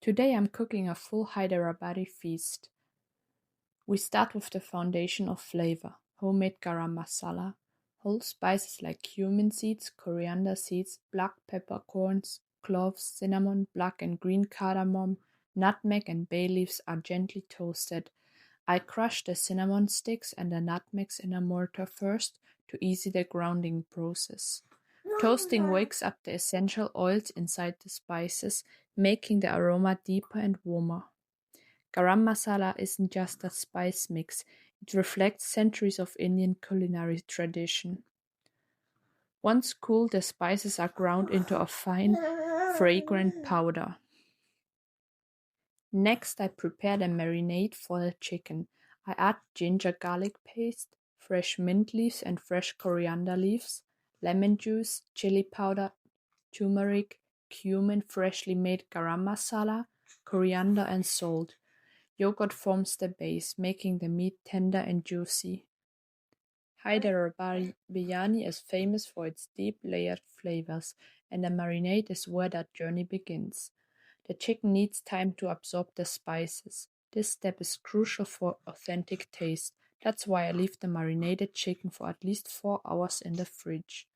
Today I'm cooking a full Hyderabadi feast. We start with the foundation of flavor: homemade garam masala, whole spices like cumin seeds, coriander seeds, black peppercorns, cloves, cinnamon, black and green cardamom, nutmeg and bay leaves are gently toasted. I crush the cinnamon sticks and the nutmegs in a mortar first to ease the grounding process. Toasting wakes up the essential oils inside the spices, making the aroma deeper and warmer. Garam masala isn't just a spice mix, it reflects centuries of Indian culinary tradition. Once cooled, the spices are ground into a fine, fragrant powder. Next, I prepare the marinade for the chicken. I add ginger garlic paste, fresh mint leaves and fresh coriander leaves, lemon juice, chili powder, tumeric, cumin, freshly made garam masala, coriander and salt. Yogurt forms the base, making the meat tender and juicy. Hyderabadi biryani is famous for its deep layered flavors, and the marinade is where that journey begins. The chicken needs time to absorb the spices. This step is crucial for authentic taste. That's why I leave the marinated chicken for at least 4 hours in the fridge.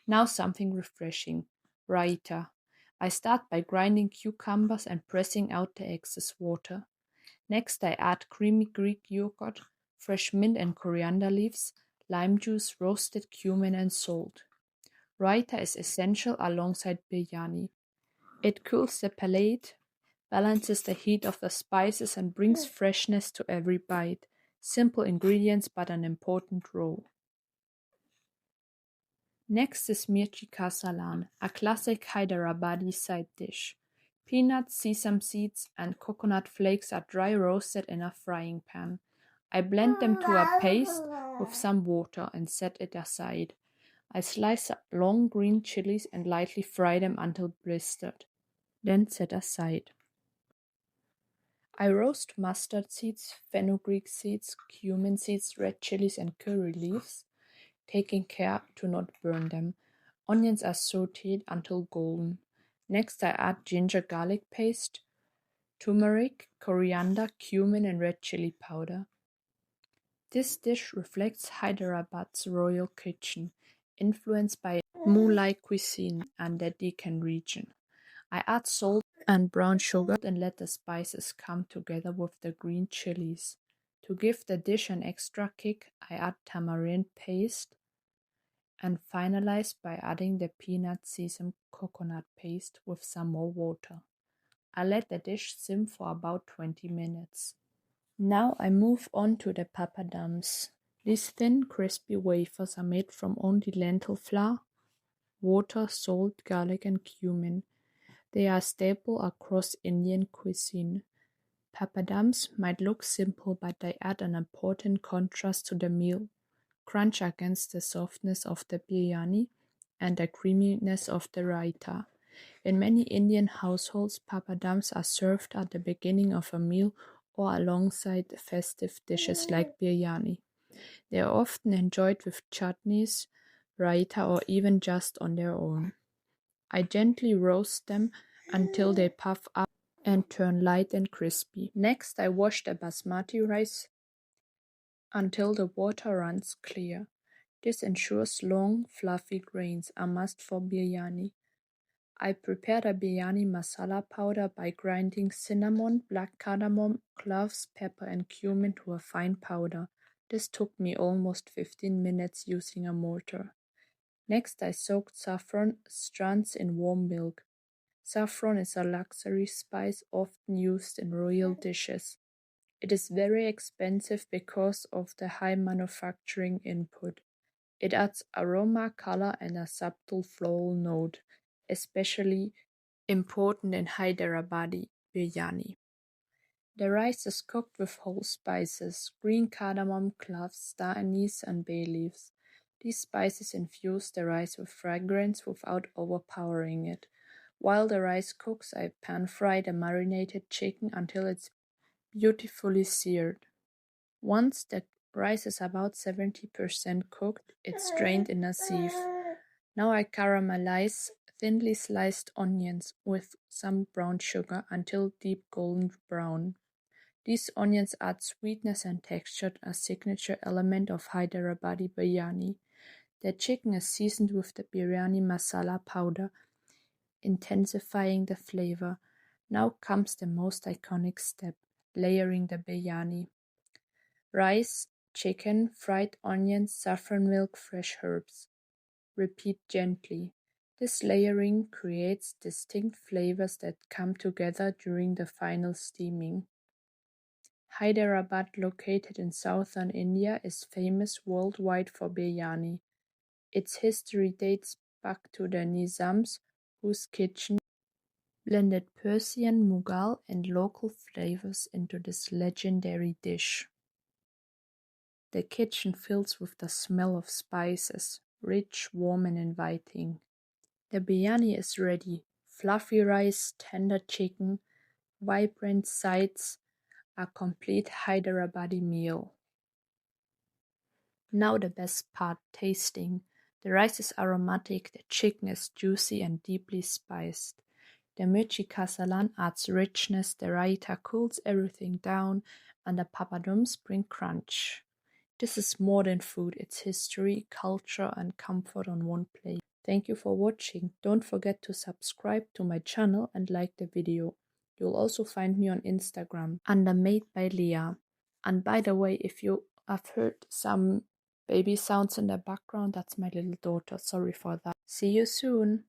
Now something refreshing. Raita. I start by grinding cucumbers and pressing out the excess water. Next I add creamy Greek yogurt, fresh mint and coriander leaves, lime juice, roasted cumin and salt. Raita is essential alongside biryani. It cools the palate, balances the heat of the spices and brings freshness to every bite. Simple ingredients but an important role. Next is mirchi ka salan, a classic Hyderabadi side dish. Peanuts, sesame seeds, and coconut flakes are dry roasted in a frying pan. I blend them to a paste with some water and set it aside. I slice long green chilies and lightly fry them until blistered, then set aside. I roast mustard seeds, fenugreek seeds, cumin seeds, red chilies, and curry leaves, taking care to not burn them. Onions are sauteed until golden. Next, I add ginger garlic paste, turmeric, coriander, cumin, and red chili powder. This dish reflects Hyderabad's royal kitchen, influenced by Mulai cuisine and the Deccan region. I add salt and brown sugar and let the spices come together with the green chilies. To give the dish an extra kick, I add tamarind paste and finalize by adding the peanut sesame coconut paste with some more water. I let the dish simmer for about 20 minutes. Now I move on to the papadums. These thin, crispy wafers are made from only lentil flour, water, salt, garlic, and cumin. They are a staple across Indian cuisine. Papadums might look simple, but they add an important contrast to the meal. Crunch against the softness of the biryani and the creaminess of the raita. In many Indian households, papadums are served at the beginning of a meal or alongside festive dishes like biryani. They are often enjoyed with chutneys, raita, or even just on their own. I gently roast them until they puff up and turn light and crispy. Next, I wash the basmati rice until the water runs clear. This ensures long, fluffy grains, a must for biryani. I prepare the biryani masala powder by grinding cinnamon, black cardamom, cloves, pepper, and cumin to a fine powder. This took me almost 15 minutes using a mortar. Next, I soaked saffron strands in warm milk. Saffron is a luxury spice often used in royal dishes. It is very expensive because of the high manufacturing input. It adds aroma, color, and a subtle floral note, especially important in Hyderabadi biryani. The rice is cooked with whole spices, green cardamom, cloves, star anise, and bay leaves. These spices infuse the rice with fragrance without overpowering it. While the rice cooks, I pan-fry the marinated chicken until it's beautifully seared. Once the rice is about 70% cooked, it's drained in a sieve. Now I caramelize thinly sliced onions with some brown sugar until deep golden brown. These onions add sweetness and texture, a signature element of Hyderabadi biryani. The chicken is seasoned with the Biryani Masala powder, intensifying the flavor. Now comes the most iconic step, layering the biryani. Rice, chicken, fried onions, saffron milk, fresh herbs. Repeat gently. This layering creates distinct flavors that come together during the final steaming. Hyderabad, located in southern India, is famous worldwide for biryani. Its history dates back to the Nizams, whose kitchen blended Persian, Mughal, and local flavors into this legendary dish. The kitchen fills with the smell of spices, rich, warm, and inviting. The biryani is ready. Fluffy rice, tender chicken, vibrant sides, a complete Hyderabadi meal. Now the best part, tasting. The rice is aromatic, the chicken is juicy and deeply spiced. The mirchi kasalan adds richness, the raita cools everything down, and the papadums bring crunch. This is more than food, it's history, culture, and comfort on one plate. Thank you for watching. Don't forget to subscribe to my channel and like the video. You'll also find me on Instagram under Made by Leah. And by the way, if you have heard some baby sounds in the background, that's my little daughter. Sorry for that. See you soon.